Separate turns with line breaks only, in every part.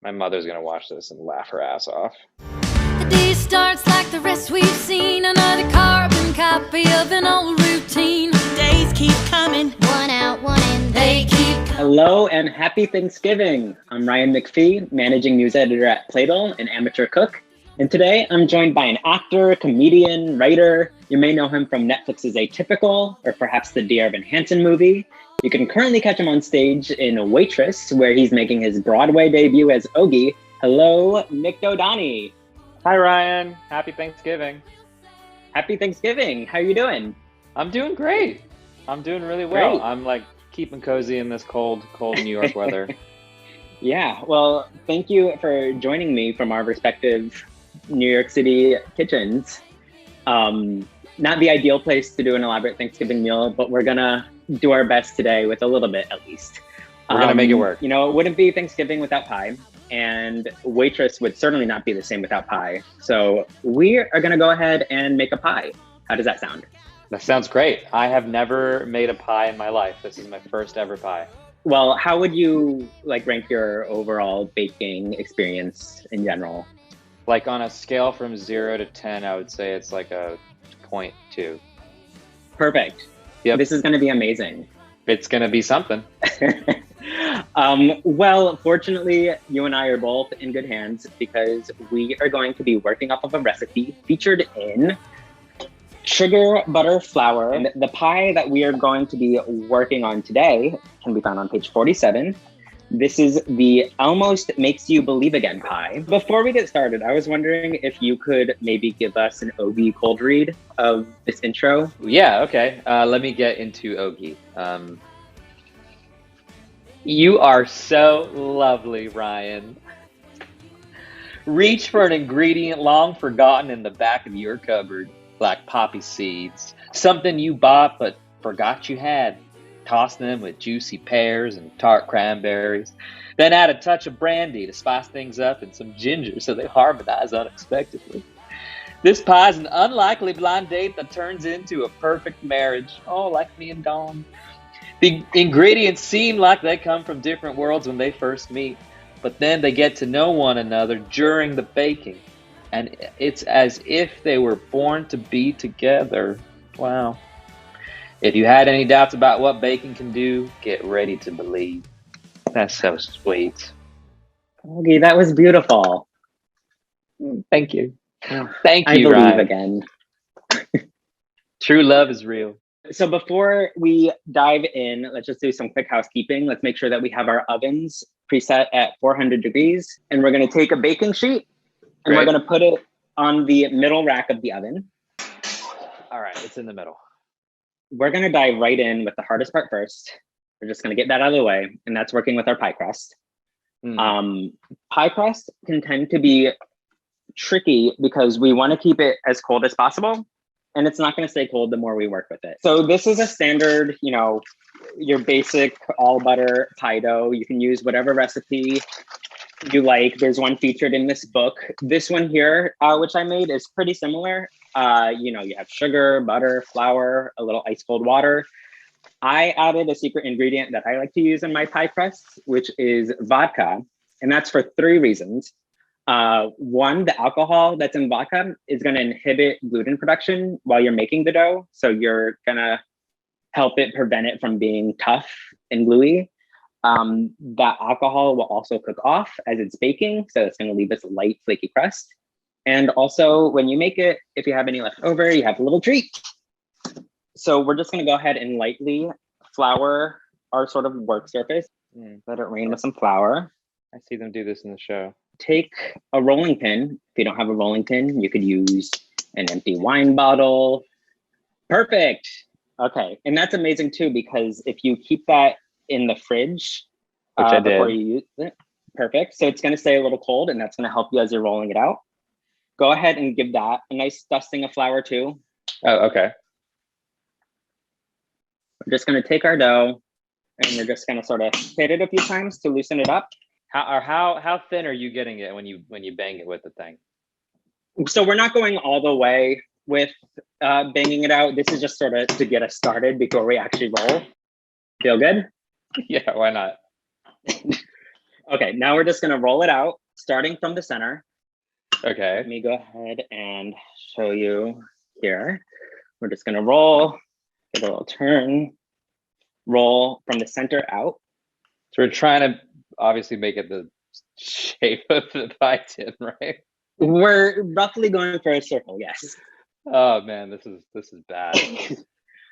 My mother's gonna watch this and laugh her ass off.
The day starts like the rest we've seen, another carbon copy of an old routine.
Days keep coming,
One out, one in, they keep coming.
Hello and happy Thanksgiving. I'm Ryan McPhee, managing news editor at Playbill and amateur cook. And today I'm joined by an actor, comedian, writer. You may know him from Netflix's Atypical or perhaps the Dear Evan Hansen movie. You can currently catch him on stage in Waitress, where he's making his Broadway debut as Ogie. Hello, Nik Dodani.
Hi Ryan, happy Thanksgiving.
Happy Thanksgiving. How are you doing?
I'm doing great. I'm doing really well.
Great.
I'm like keeping cozy in this cold New York weather.
Yeah, well, thank you for joining me from our respective New York City kitchens. Not the ideal place to do an elaborate Thanksgiving meal, but we're gonna do our best today with a little bit at least.
We're gonna make it work.
You know, it wouldn't be Thanksgiving without pie, and Waitress would certainly not be the same without pie. So we are gonna go ahead and make a pie. How does that sound?
That sounds great. I have never made a pie in my life. This is my first ever pie.
Well, how would you rank your overall baking experience in general?
Like on a scale from 0 to 10, I would say it's like a 0.2.
Perfect.
Yep.
This is going to be amazing.
It's gonna be something.
Well, fortunately, you and I are both in good hands because we are going to be working off of a recipe featured in Sugar, Butter, Flour. And the pie that we are going to be working on today can be found on page 47. This is the Almost Makes You Believe Again pie. Before we get started, I was wondering if you could maybe give us an Ogie cold read of this intro.
Yeah, okay. Let me get into Ogie. You are so lovely, Ryan. Reach for an ingredient long forgotten in the back of your cupboard, like poppy seeds. Something you bought but forgot you had. Toss them with juicy pears and tart cranberries. Then add a touch of brandy to spice things up and some ginger so they harmonize unexpectedly. This pie is an unlikely blind date that turns into a perfect marriage. Oh, like me and Dawn. The ingredients seem like they come from different worlds when they first meet, but then they get to know one another during the baking. And it's as if they were born to be together. Wow. If you had any doubts about what baking can do, get ready to believe. That's so sweet.
Ogie, that was beautiful.
Thank you. Thank
I
you,
believe
Ryan.
again.
True love is real.
So before we dive in, let's just do some quick housekeeping. Let's make sure that we have our ovens preset at 400 degrees. And we're going to take a baking sheet and we're
Great.
going to put it on the middle rack of the oven.
All right, it's in the middle.
We're going to dive right in with the hardest part first. We're just going to get that out of the way, and that's working with our pie crust. Pie crust can tend to be tricky because we want to keep it as cold as possible, and it's not going to stay cold the more we work with it. So this is a standard, you know, your basic all butter pie dough. You can use whatever recipe you like. There's one featured in this book. This one here, which I made, is pretty similar. You know, you have sugar, butter, flour, a little ice cold water. I added a secret ingredient that I like to use in my pie crusts, which is vodka. And that's for 3 reasons. One, the alcohol that's in vodka is going to inhibit gluten production while you're making the dough. So you're going to help it prevent it from being tough and gluey. That alcohol will also cook off as it's baking. So it's going to leave this light, flaky crust. And also when you make it, if you have any left over, you have a little treat. So we're just going to go ahead and lightly flour our sort of work surface. Let it rain with some flour.
I see them do this in the show.
Take a rolling pin. If you don't have a rolling pin, you could use an empty wine bottle. Perfect. Okay. And that's amazing too, because if you keep that in the fridge before you use it, perfect. So it's going to stay a little cold, and that's going to help you as you're rolling it out. Go ahead and give that a nice dusting of flour too.
Oh, okay.
We're just going to take our dough and we're just going to sort of hit it a few times to loosen it up.
How thin are you getting it when you bang it with the thing?
So we're not going all the way with banging it out. This is just sort of to get us started before we actually roll. Feel good?
Yeah, why not?
Okay, now we're just gonna roll it out, starting from the center.
Okay.
Let me go ahead and show you here. We're just gonna roll, give a little turn, roll from the center out.
So we're trying to obviously make it the shape of the pie tin, right?
We're roughly going for a circle, yes.
Oh man, this is bad.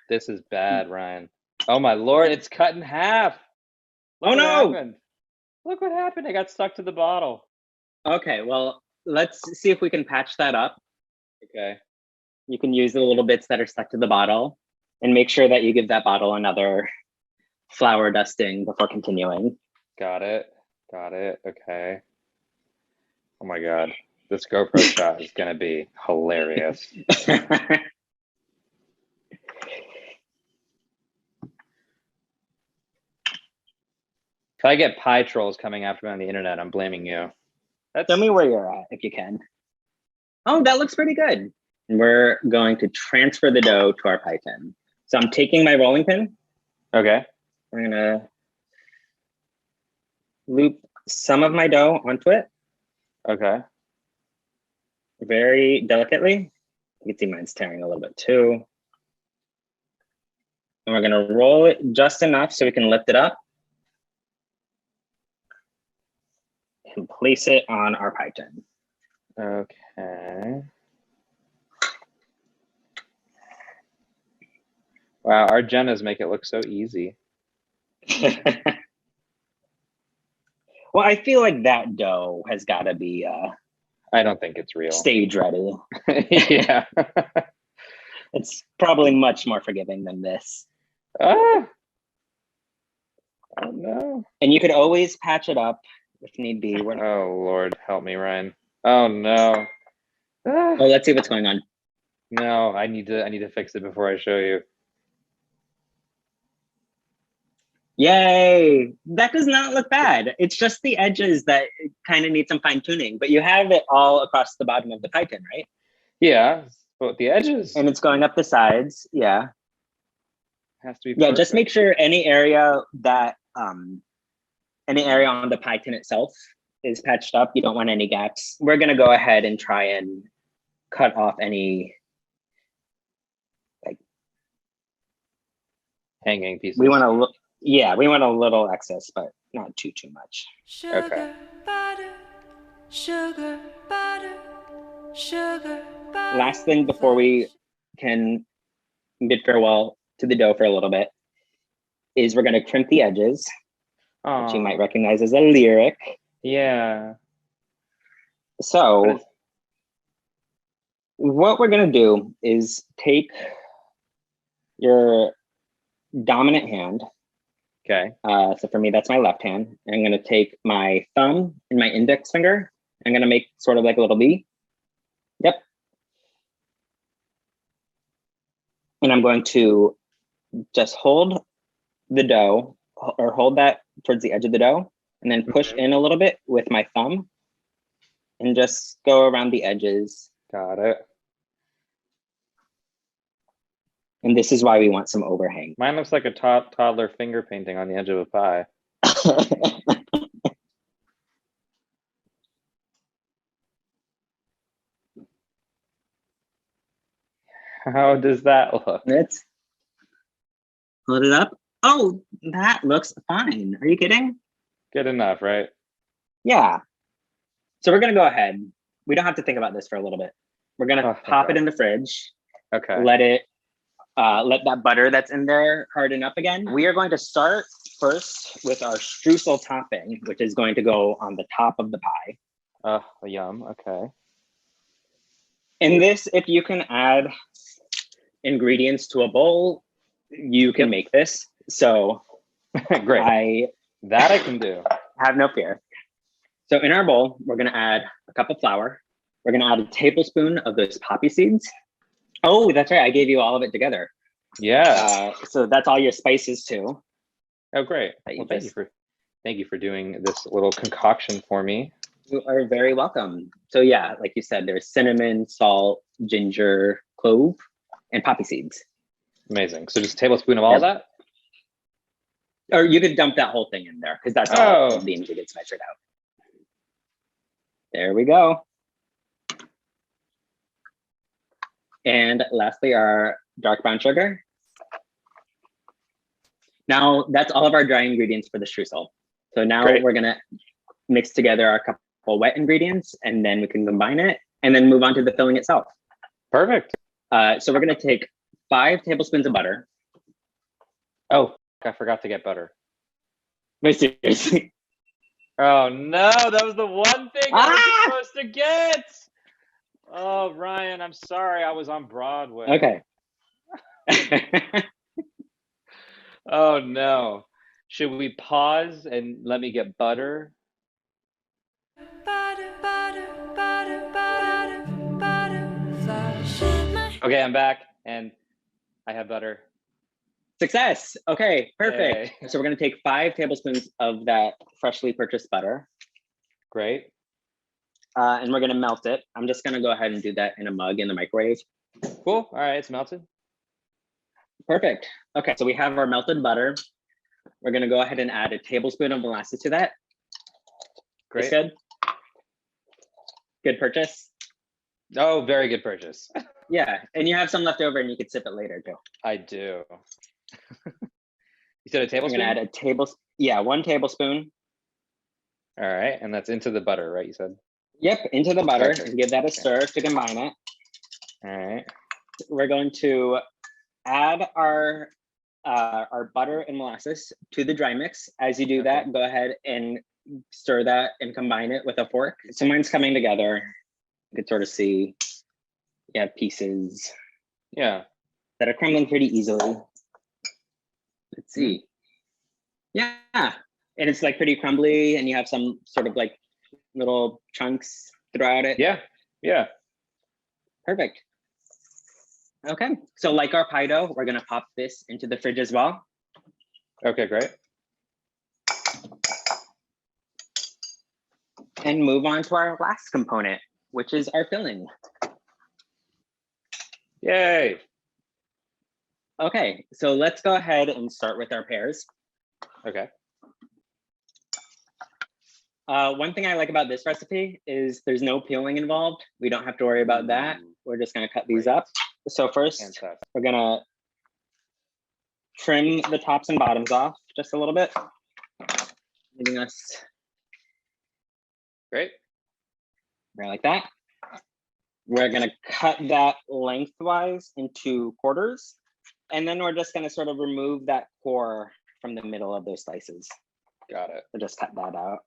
This is bad, Ryan. Oh my Lord, it's cut in half. Look
Oh
what
no!
happened. Look what happened. I got stuck to the bottle.
Okay, well, let's see if we can patch that up.
Okay.
You can use the little bits that are stuck to the bottle and make sure that you give that bottle another flour dusting before continuing.
Got it. Got it. Okay. Oh my God. This GoPro shot is gonna be hilarious. If I get pie trolls coming after me on the internet, I'm blaming you.
Tell me where you're at if you can. Oh, that looks pretty good. We're going to transfer the dough to our pie tin. So I'm taking my rolling pin.
Okay.
I'm gonna loop some of my dough onto it.
Okay.
Very delicately. You can see mine's tearing a little bit too. And we're gonna roll it just enough so we can lift it up and place it on our pie tin.
Okay. Wow, our Jennas make it look so easy.
Well, I feel like that dough has got to be
I don't think it's real.
stage ready.
Yeah.
It's probably much more forgiving than this.
Ah. Oh no.
And you could always patch it up if need be.
Oh Lord, help me, Ryan. Oh no. Ah.
Oh, let's see what's going on.
No, I need to fix it before I show you.
Yay! That does not look bad. It's just the edges that kind of need some fine tuning, but you have it all across the bottom of the pie tin, right?
Yeah, but the edges.
And it's going up the sides. Yeah.
Has to be
Yeah,
perfect.
just make sure any area that any area on the pie tin itself is patched up. You don't want any gaps. We're gonna go ahead and try and cut off any like
hanging pieces.
we want to look. Yeah, we want a little excess, but not too much.
Sugar,
Okay.
butter, sugar, butter, sugar, butter.
Last thing before we can bid farewell to the dough for a little bit is we're going to crimp the edges, which you might recognize as a lyric.
Yeah.
So what we're going to do is take your dominant hand.
Okay.
So for me, that's my left hand. I'm going to take my thumb and my index finger. I'm going to make sort of like a little V. Yep. And I'm going to just hold the dough or hold that towards the edge of the dough and then push in a little bit with my thumb and just go around the edges.
Got it.
And this is why we want some overhang.
Mine looks like a toddler finger painting on the edge of a pie. How does that look?
Let's hold it up. Oh, that looks fine. Are you kidding?
Good enough, right?
Yeah. So we're going to go ahead. We don't have to think about this for a little bit. We're going to pop it in the fridge.
Okay.
Let that butter that's in there harden up again. We are going to start first with our streusel topping, which is going to go on the top of the pie.
Oh, yum. Okay.
In this, if you can add ingredients to a bowl, you can make this. So
great.
I
can do.
Have no fear. So in our bowl, we're going to add a cup of flour. We're going to add a tablespoon of those poppy seeds. Oh, that's right. I gave you all of it together.
Yeah.
So that's all your spices too.
Oh, great. Well, thank you for doing this little concoction for me.
You are very welcome. So yeah, like you said, there's cinnamon, salt, ginger, clove, and poppy seeds.
Amazing. So just a tablespoon of all of that?
Or you could dump that whole thing in there because that's all of the ingredients measured out. There we go. And lastly, our dark brown sugar. Now that's all of our dry ingredients for the streusel. So now we're gonna mix together our couple wet ingredients and then we can combine it and then move on to the filling itself.
Perfect.
So we're gonna take 5 tablespoons of butter.
Oh, I forgot to get butter.
Wait, seriously?
Oh no, that was the one thing I was supposed to get. Oh, Ryan, I'm sorry. I was on Broadway.
Okay.
Oh no. Should we pause and let me get butter? Okay, I'm back and I have butter.
Success. Okay, perfect. Yay. So we're going to take 5 tablespoons of that freshly purchased butter.
Great.
And we're going to melt it. I'm just going to go ahead and do that in a mug in the microwave.
Cool. All right, it's melted.
Perfect. Okay, so we have our melted butter. We're going to go ahead and add a tablespoon of molasses to that.
Great.
That's good. Good purchase.
Oh, very good purchase.
Yeah, and you have some left over and you could sip it later too.
I do. You said a tablespoon?
I'm gonna add a tablespoon. Yeah, 1 tablespoon.
All right, and that's into the butter, right? You said?
Yep, into the butter. And give that a stir to combine it.
All right.
We're going to add our butter and molasses to the dry mix. As you do that, go ahead and stir that and combine it with a fork. So mine's coming together. You can sort of see you have pieces that are crumbling pretty easily. Let's see. Yeah, and it's like pretty crumbly and you have some sort of like little chunks throughout it.
Yeah.
Perfect. Okay, so like our pie dough, we're gonna pop this into the fridge as well.
Okay, great.
And move on to our last component, which is our filling.
Yay.
Okay, so let's go ahead and start with our pears.
Okay.
One thing I like about this recipe is there's no peeling involved. We don't have to worry about that. We're just gonna cut these up. So first, we're gonna trim the tops and bottoms off just a little bit, leaving us
right
like that. We're gonna cut that lengthwise into quarters, and then we're just gonna sort of remove that core from the middle of those slices.
Got it.
So just cut that out.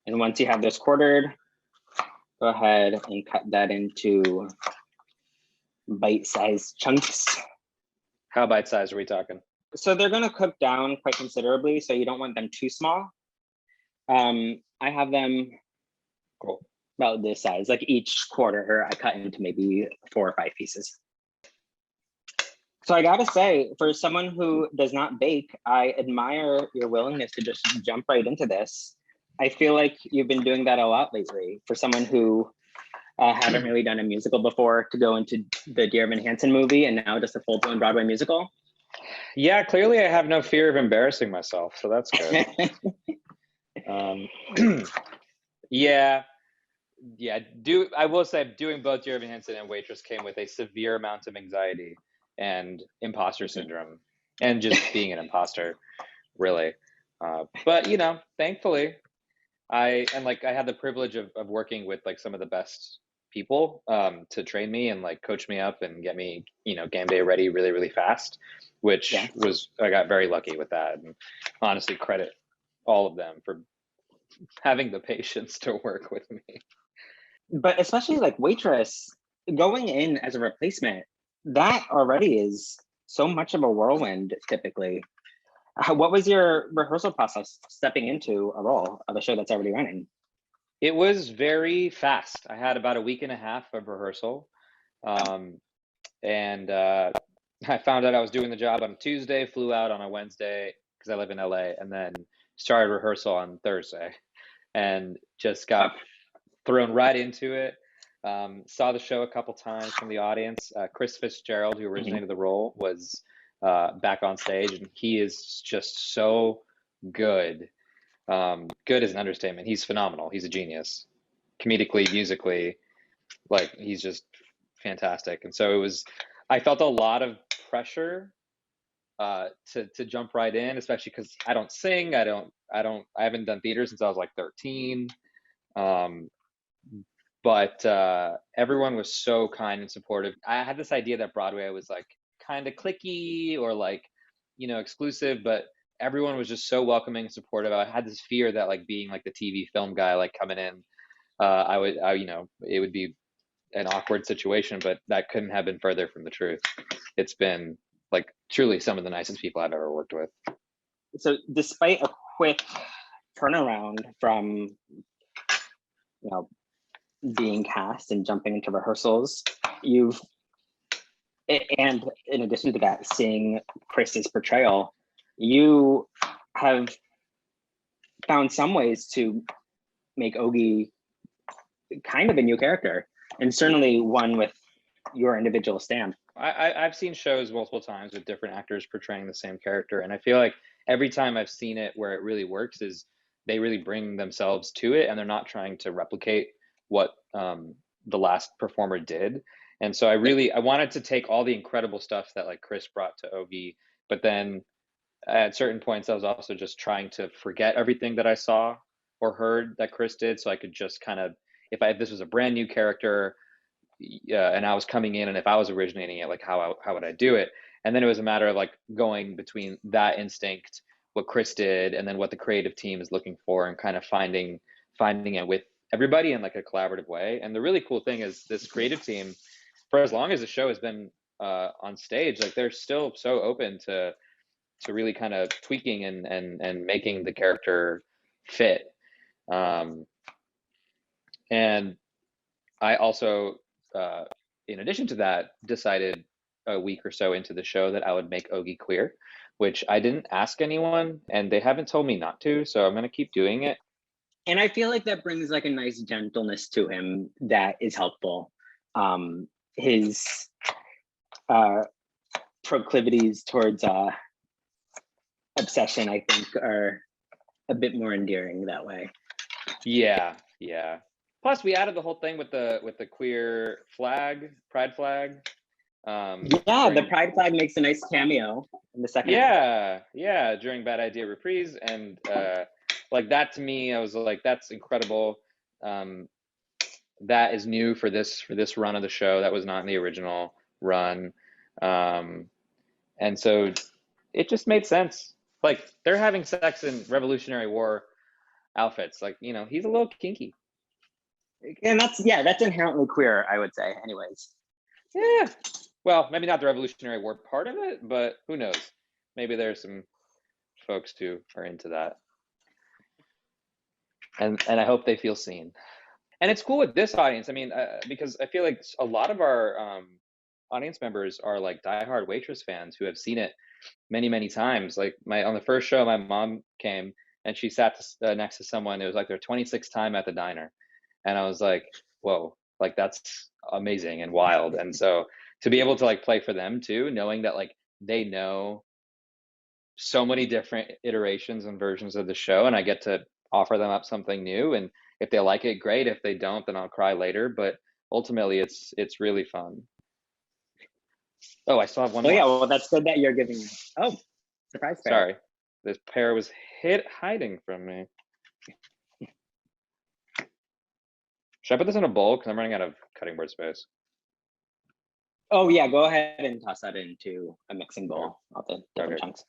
And once you have those quartered, go ahead and cut that into bite-sized chunks.
How bite-sized are we talking?
So they're gonna cook down quite considerably, so you don't want them too small. I have them about this size, like each quarter I cut into maybe 4 or 5 pieces. So I gotta say, for someone who does not bake, I admire your willingness to just jump right into this. I feel like you've been doing that a lot lately. For someone who haven't really done a musical before, to go into the Dear Evan Hansen movie and now just a full-blown Broadway musical.
Yeah, clearly I have no fear of embarrassing myself, so that's good. I will say doing both Dear Evan Hansen and Waitress came with a severe amount of anxiety and imposter syndrome and just being an imposter, really. But you know, thankfully I had the privilege of working with like some of the best people to train me and like coach me up and get me, you know, game day ready really, really fast, which I got very lucky with that, and honestly credit all of them for having the patience to work with me.
But especially like Waitress, going in as a replacement, that already is so much of a whirlwind typically. What was your rehearsal process stepping into a role of a show that's already running?
It was very fast. I had about a week and a half of rehearsal. And I found out I was doing the job on Tuesday, flew out on a Wednesday because I live in LA, and then started rehearsal on Thursday and just got thrown right into it. Saw the show a couple times from the audience. Chris Fitzgerald, who originated the role, was back on stage, and he is just so good. Good is an understatement. He's phenomenal. He's a genius. Comedically, musically, like he's just fantastic. And so I felt a lot of pressure to jump right in, especially because I don't sing. I haven't done theater since I was like 13. Um, but everyone was so kind and supportive. I had this idea that Broadway was like kind of cliquey or like, exclusive, but everyone was just so welcoming and supportive. I had this fear that like being like the TV film guy, like coming in, it would be an awkward situation, but that couldn't have been further from the truth. It's been like truly some of the nicest people I've ever worked with.
So despite a quick turnaround from, being cast and jumping into rehearsals, and in addition to that, seeing Chris's portrayal, you have found some ways to make Ogie kind of a new character, and certainly one with your individual stamp.
I've seen shows multiple times with different actors portraying the same character, and I feel like every time I've seen it where it really works is they really bring themselves to it, and they're not trying to replicate what the last performer did. And so I wanted to take all the incredible stuff that like Chris brought to Ogie, but then at certain points I was also just trying to forget everything that I saw or heard that Chris did, so I could just kind of, if this was a brand new character, and I was coming in, and if I was originating it, like how would I do it? And then it was a matter of like going between that instinct, what Chris did, and then what the creative team is looking for, and kind of finding it with everybody in like a collaborative way. And the really cool thing is this creative team, for as long as the show has been on stage, like they're still so open to really kind of tweaking and making the character fit. And I also, in addition to that, decided a week or so into the show that I would make Ogie queer, which I didn't ask anyone, and they haven't told me not to, so I'm gonna keep doing it.
And I feel like that brings like a nice gentleness to him that is helpful. His proclivities towards obsession, I think, are a bit more endearing that way.
Yeah. Plus, we added the whole thing with the queer flag, pride flag.
The pride flag makes a nice cameo in the second.
Yeah, during Bad Idea Reprise, and like that to me, I was like, that's incredible. That is new for this run of the show. That was not in the original run, and so it just made sense. Like they're having sex in Revolutionary War outfits. Like he's a little kinky.
And that's inherently queer, I would say, anyways.
Yeah. Well, maybe not the Revolutionary War part of it, but who knows? Maybe there's some folks who are into that. And I hope they feel seen. And it's cool with this audience. I mean, because I feel like a lot of our audience members are like diehard Waitress fans who have seen it many, many times. Like on the first show, my mom came and she sat next to someone. It was like their 26th time at the diner. And I was like, whoa, like that's amazing and wild. And so to be able to like play for them too, knowing that like they know so many different iterations and versions of the show, and I get to offer them up something new. And if they like it, great. If they don't, then I'll cry later. But ultimately, it's really fun. Oh, I still have one more.
Yeah, well, that's good that you're giving. Oh, surprise pear.
Sorry, this pear was hiding from me. Should I put this in a bowl? Because I'm running out of cutting board space.
Oh yeah, go ahead and toss that into a mixing bowl of the different chunks.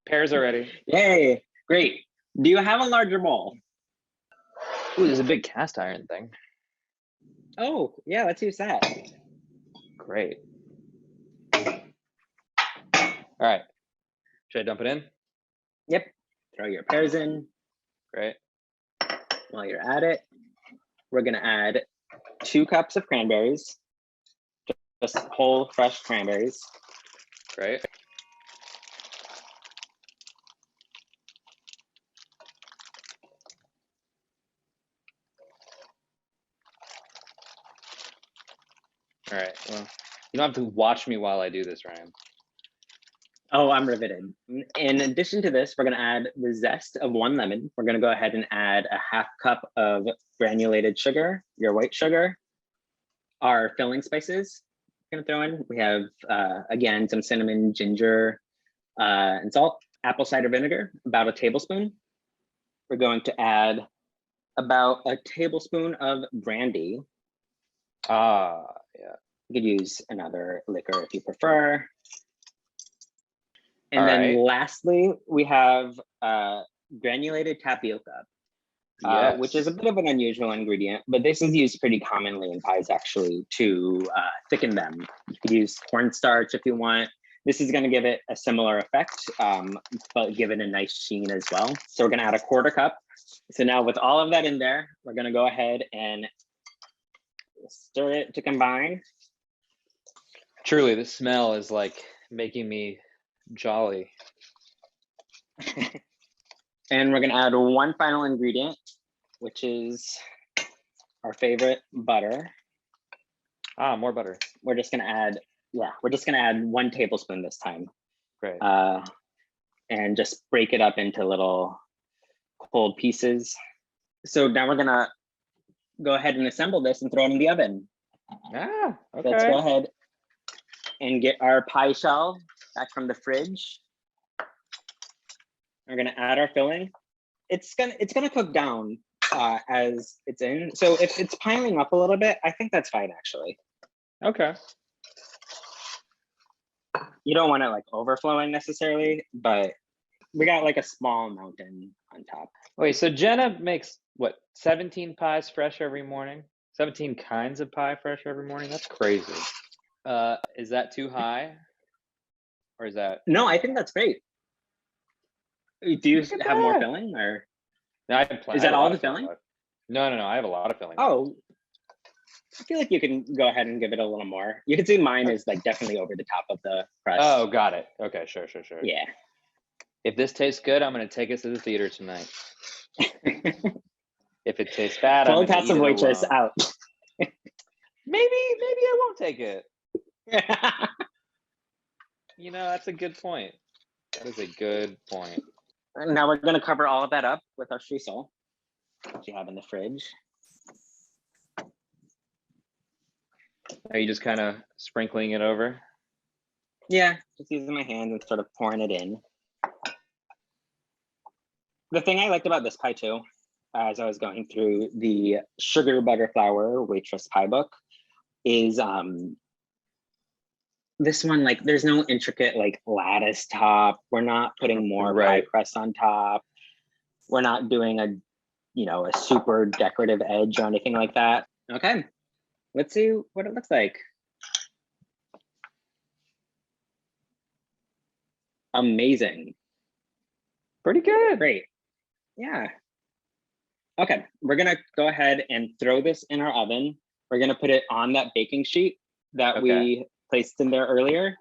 Pears are ready.
Yay, great. Do you have a larger bowl?
Ooh, there's a big cast iron thing.
Oh, yeah, let's use that.
Great. All right. Should I dump it in?
Yep. Throw your pears in.
Great.
While you're at it, we're going to add 2 cups of cranberries. Just whole, fresh cranberries.
Great. All right. Well, you don't have to watch me while I do this, Ryan.
Oh, I'm riveted. In addition to this, we're going to add the zest of 1 lemon. We're going to go ahead and add a 1/2 cup of granulated sugar, your white sugar. Our filling spices we're going to throw in. We have, again, some cinnamon, ginger, and salt. Apple cider vinegar, about a tablespoon. We're going to add about a tablespoon of brandy.
Ah, yeah.
You could use another liquor if you prefer. And
All
then
right.
lastly, we have granulated tapioca,
Yes.
which is a bit of an unusual ingredient, but this is used pretty commonly in pies actually to thicken them. You could use cornstarch if you want. This is going to give it a similar effect, but give it a nice sheen as well. So we're going to add a 1/4 cup. So now with all of that in there, we're going to go ahead and stir it to combine.
Truly, the smell is like making me jolly.
And we're going to add one final ingredient, which is our favorite butter.
Ah, more butter.
We're just going to add, we're just going to add 1 tablespoon this time.
Great.
And just break it up into little cold pieces. So now we're going to go ahead and assemble this and throw it in the oven.
Ah, okay.
Let's go ahead and get our pie shell back from the fridge. We're gonna add our filling. It's gonna cook down as it's in. So if it's piling up a little bit, I think that's fine actually.
Okay.
You don't want it like overflowing necessarily, but we got like a small mountain on top.
Wait, so Jenna makes what, 17 pies fresh every morning? 17 kinds of pie fresh every morning? That's crazy. Is that too high? Or is that?
No, I think that's great. Do you have more filling or?
No,
is that all the filling?
No, I have a lot of filling.
Oh, I feel like you can go ahead and give it a little more. You can see mine is like definitely over the top of the crust.
Oh, got it. Okay, sure.
Yeah.
If this tastes good, I'm going to take it to the theater tonight. If it tastes bad, I'm
Full
going to eat
passive
it
waitress
alone.
out.
Maybe I won't take it. You know, that's a good point. That is a good point.
Now we're going to cover all of that up with our streusel, which you have in the fridge.
Are you just kind of sprinkling it over?
Yeah, just using my hand and sort of pouring it in. The thing I liked about this pie too, as I was going through the sugar butter flour Waitress Pie Book, is this one, like there's no intricate like lattice top. We're not putting more pie crust on top. We're not doing a, you know, a super decorative edge or anything like that. Okay, let's see what it looks like. Amazing.
Pretty good.
Great. Yeah. Okay, we're gonna go ahead and throw this in our oven. We're gonna put it on that baking sheet that we placed in there earlier.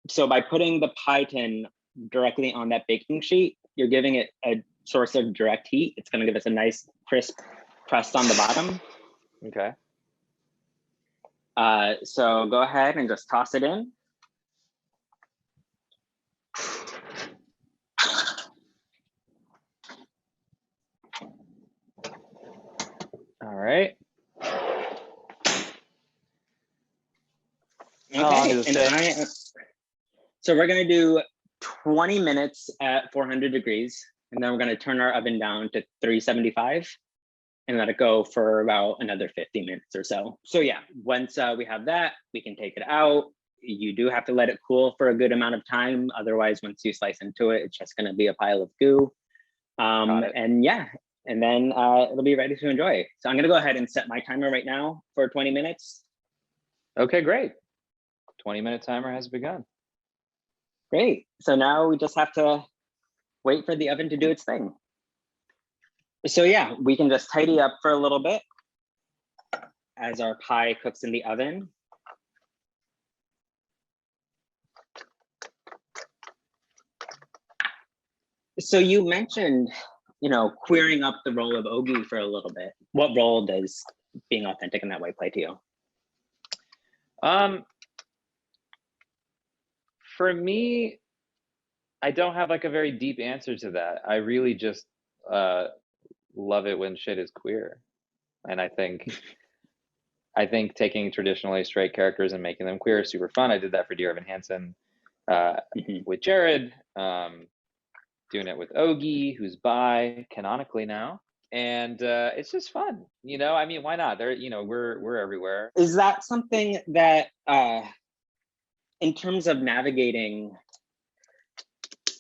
So by putting the pie tin directly on that baking sheet, you're giving it a source of direct heat. It's gonna give us a nice crisp crust on the bottom.
Okay.
So go ahead and just toss it in.
All right.
Okay. So we're gonna do 20 minutes at 400 degrees, and then we're gonna turn our oven down to 375 and let it go for about another 50 minutes or so. So yeah, once we have that, we can take it out. You do have to let it cool for a good amount of time. Otherwise, once you slice into it, it's just gonna be a pile of goo. And yeah, and then it'll be ready to enjoy. So I'm gonna go ahead and set my timer right now for 20 minutes.
Okay, great. 20-minute timer has begun.
Great. So now we just have to wait for the oven to do its thing. So yeah, we can just tidy up for a little bit as our pie cooks in the oven. So you mentioned, you know, queering up the role of Ogie for a little bit. What role does being authentic in that way play to you?
For me, I don't have like a very deep answer to that. I really just uh, love it when shit is queer, and I think taking traditionally straight characters and making them queer is super fun. I did that for Dear Evan Hansen uh,
Mhm.
with Jared, doing it with Ogie, who's bi canonically now, and it's just fun. I mean, why not? We're everywhere.
Is that something that, in terms of navigating,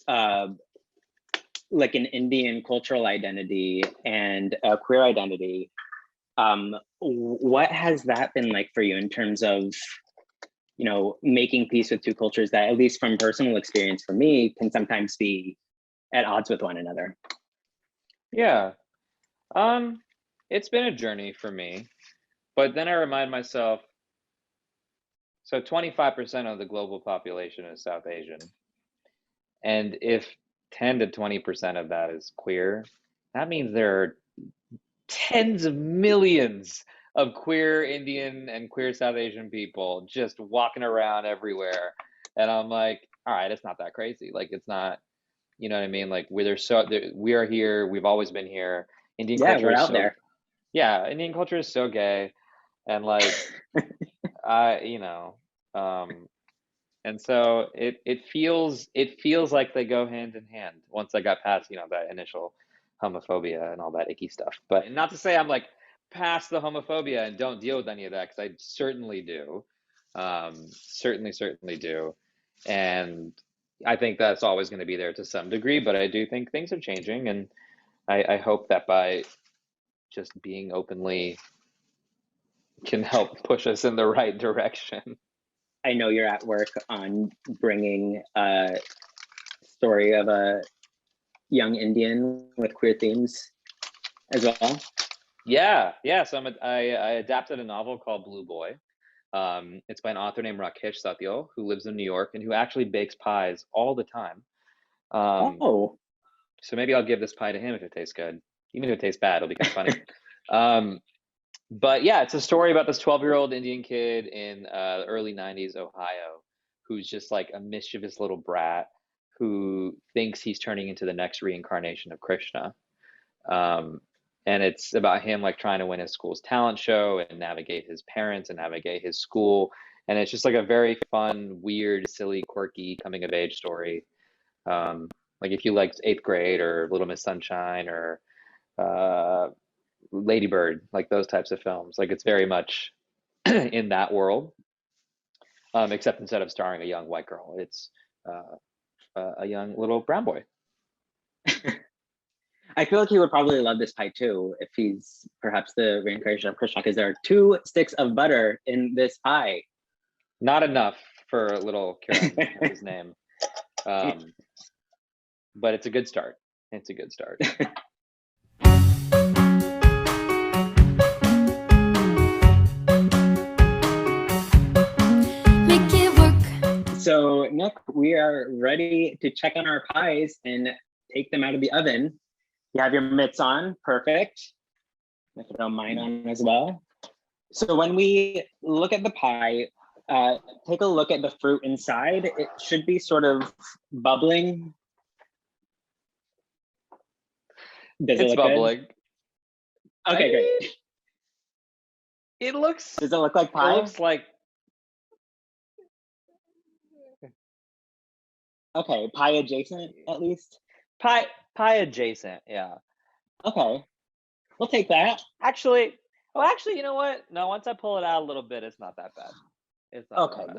uh, like an Indian cultural identity and a queer identity, what has that been like for you in terms of, making peace with two cultures that, at least from personal experience for me, can sometimes be at odds with one another?
Yeah, um, it's been a journey for me, but then I remind myself, so 25% of the global population is South Asian. And if 10 to 20% of that is queer, that means there are tens of millions of queer Indian and queer South Asian people just walking around everywhere. And I'm like, all right, it's not that crazy. Like, it's not, you know what I mean? Like, we are here, we've always been here. Indian
Yeah,
culture
we're
is
out
so,
there.
yeah, Indian culture is so gay. And like, I, and so it feels like they go hand in hand once I got past, that initial homophobia and all that icky stuff. But not to say I'm like past the homophobia and don't deal with any of that, because I certainly do. Certainly do. And I think that's always going to be there to some degree, but I do think things are changing, and I hope that by just being openly can help push us in the right direction.
I know you're at work on bringing a story of a young Indian with queer themes as well.
Yeah. So I adapted a novel called Blue Boy. It's by an author named Rakesh Satyal, who lives in New York and who actually bakes pies all the time. Um,
Oh,
so maybe I'll give this pie to him if it tastes good. Even if it tastes bad, it'll be kind of funny. Um, but yeah, it's a story about this 12-year-old Indian kid in the early 90s Ohio, who's just like a mischievous little brat who thinks he's turning into the next reincarnation of Krishna. Um, and it's about him like trying to win his school's talent show and navigate his parents and navigate his school. And it's just like a very fun, weird, silly, quirky coming of age story. Like if you liked Eighth Grade or Little Miss Sunshine or uh, Lady Bird, like those types of films, like it's very much in that world. Except instead of starring a young white girl, it's a young little brown boy.
I feel like he would probably love this pie too if he's perhaps the reincarnation of Krishna, because there are 2 sticks of butter in this pie.
Not enough for little Kiran, that's his name. But it's a good start. It's a good start.
Make it work.
So, Nick, we are ready to check on our pies and take them out of the oven. You have your mitts on, perfect. If you don't mind on as well. So when we look at the pie, take a look at the fruit inside. It should be sort of bubbling. Does it
It's
look
bubbling.
good? Okay, great.
It looks.
Does it look like
It
pie?
looks like.
Okay, pie adjacent at least.
Pie adjacent. Yeah.
Okay, we'll take that.
Actually, you know what? No, once I pull it out a little bit, it's not that bad. It's not
Okay,
that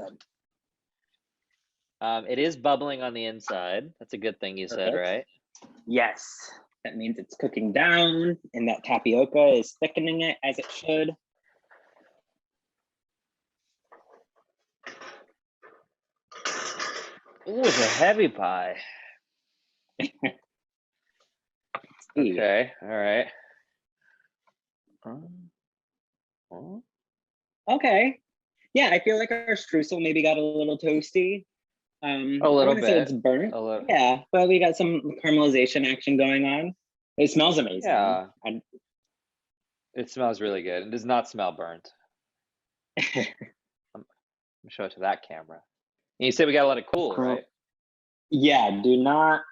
bad.
good.
It is bubbling on the inside. That's a good thing you said,
Perfect.
right?
Yes, that means it's cooking down and that tapioca is thickening it as it should.
Ooh, it's a heavy pie. Okay, all right. Oh.
Okay. Yeah, I feel like our streusel maybe got a little toasty.
A
I
little
wouldn't say
bit.
it's burnt.
A little.
Yeah, but we got some caramelization action going on. It smells amazing.
Yeah. It smells really good. It does not smell burnt. I'm gonna show it to that camera. You said we gotta let it cool,
Cool.
right?
Yeah, do not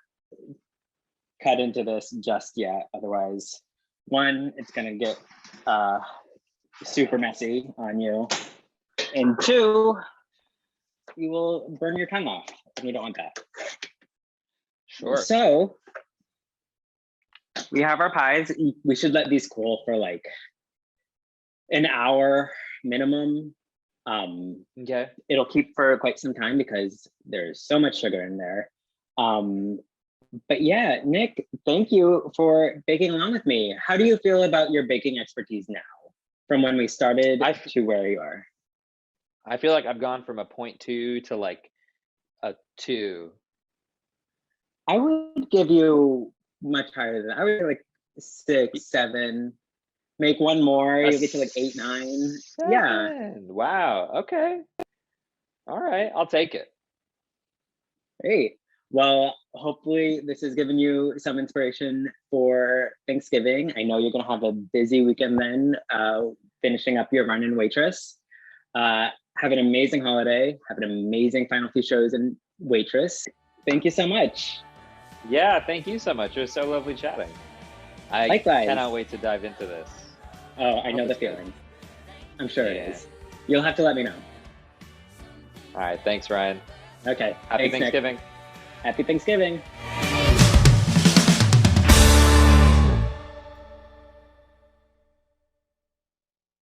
cut into this just yet. Otherwise, one, it's gonna get super messy on you. And two, you will burn your tongue off. And we don't want that.
Sure.
So we have our pies. We should let these cool for like an hour minimum.
Okay.
It'll keep for quite some time because there's so much sugar in there. But yeah, Nick, thank you for baking along with me. How do you feel about your baking expertise now from when we started to where you are?
I feel like I've gone from a 0.2 to like a 2.
I would give you much higher than that. I would say like 6, 7. Make one more, you'll get to like 8, 9.
7.
Yeah.
Wow. Okay. All right. I'll take it.
Great. Well, hopefully this has given you some inspiration for Thanksgiving. I know you're going to have a busy weekend then, finishing up your run in Waitress. Have an amazing holiday. Have an amazing final few shows in Waitress. Thank you so much.
Yeah. Thank you so much. It was so lovely chatting. I
Likewise.
cannot wait to dive into this.
Oh, I know the feeling. I'm sure it is. You'll have to let me know.
All right. Thanks, Ryan.
Okay.
Happy
Thanks,
Thanksgiving.
Nick. Happy Thanksgiving.